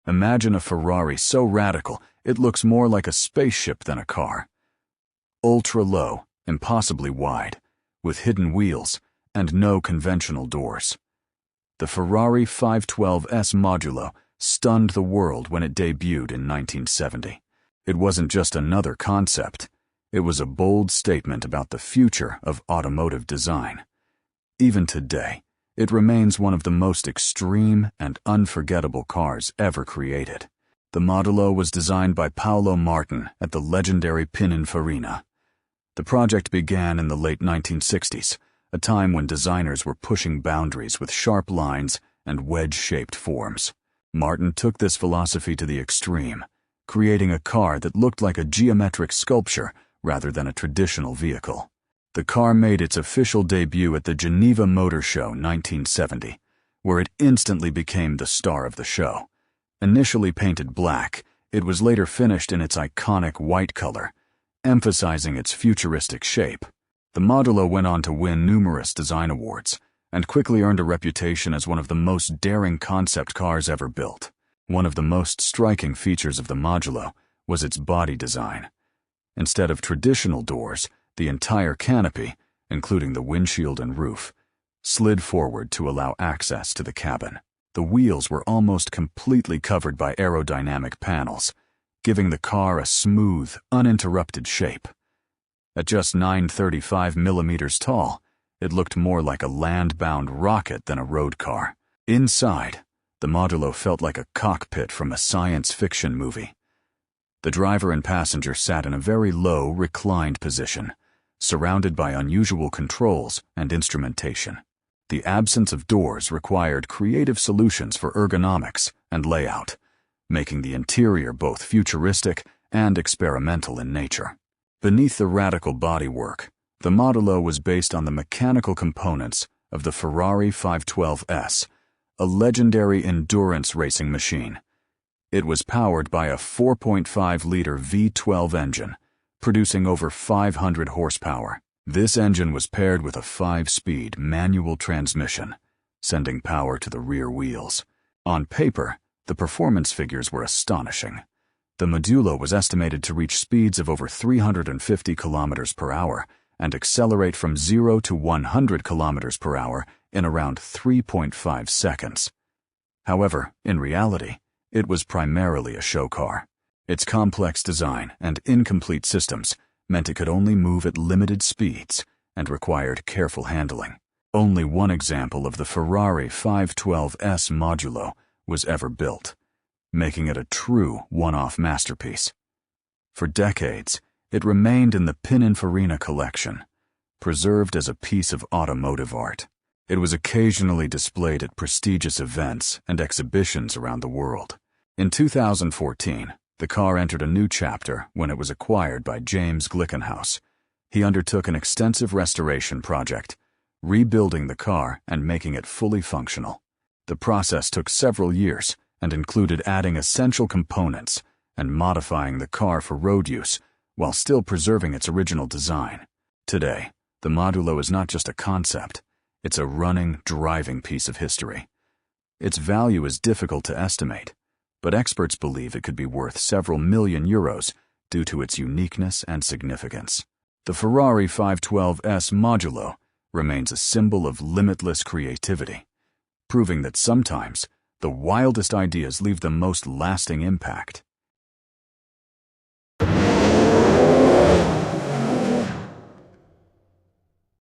Imagine a Ferrari so radical it looks more like a spaceship than a car. Ultra-low, impossibly wide, with hidden wheels and no conventional doors. The Ferrari 512S Modulo stunned the world when it debuted in 1970. It wasn't just another concept. It was a bold statement about the future of automotive design. Even today, it remains one of the most extreme and unforgettable cars ever created. The Modulo was designed by Paolo Martin at the legendary Pininfarina. The project began in the late 1960s, a time when designers were pushing boundaries with sharp lines and wedge-shaped forms. Martin took this philosophy to the extreme, creating a car that looked like a geometric sculpture rather than a traditional vehicle. The car made its official debut at the Geneva Motor Show 1970, where it instantly became the star of the show. Initially painted black, it was later finished in its iconic white color, emphasizing its futuristic shape. The Modulo went on to win numerous design awards and quickly earned a reputation as one of the most daring concept cars ever built. One of the most striking features of the Modulo was its body design. Instead of traditional doors, the entire canopy, including the windshield and roof, slid forward to allow access to the cabin. The wheels were almost completely covered by aerodynamic panels, giving the car a smooth, uninterrupted shape. At just 935 millimeters tall, it looked more like a land-bound rocket than a road car. Inside, the Modulo felt like a cockpit from a science fiction movie. The driver and passenger sat in a very low, reclined position, surrounded by unusual controls and instrumentation. The absence of doors required creative solutions for ergonomics and layout, making the interior both futuristic and experimental in nature. Beneath the radical bodywork, the Modulo was based on the mechanical components of the Ferrari 512S, a legendary endurance racing machine. It was powered by a 4.5-liter V12 engine, producing over 500 horsepower. This engine was paired with a 5-speed manual transmission, sending power to the rear wheels. On paper, the performance figures were astonishing. The Modulo was estimated to reach speeds of over 350 kilometers per hour and accelerate from 0 to 100 kilometers per hour in around 3.5 seconds. However, in reality, it was primarily a show car. Its complex design and incomplete systems meant it could only move at limited speeds and required careful handling. Only one example of the Ferrari 512S Modulo was ever built, making it a true one-off masterpiece. For decades, it remained in the Pininfarina collection, preserved as a piece of automotive art. It was occasionally displayed at prestigious events and exhibitions around the world. In 2014, the car entered a new chapter when it was acquired by James Glickenhaus. He undertook an extensive restoration project, rebuilding the car and making it fully functional. The process took several years and included adding essential components and modifying the car for road use while still preserving its original design. Today, the Modulo is not just a concept, it's a running, driving piece of history. Its value is difficult to estimate, but experts believe it could be worth several million euros due to its uniqueness and significance. The Ferrari 512S Modulo remains a symbol of limitless creativity, proving that sometimes the wildest ideas leave the most lasting impact.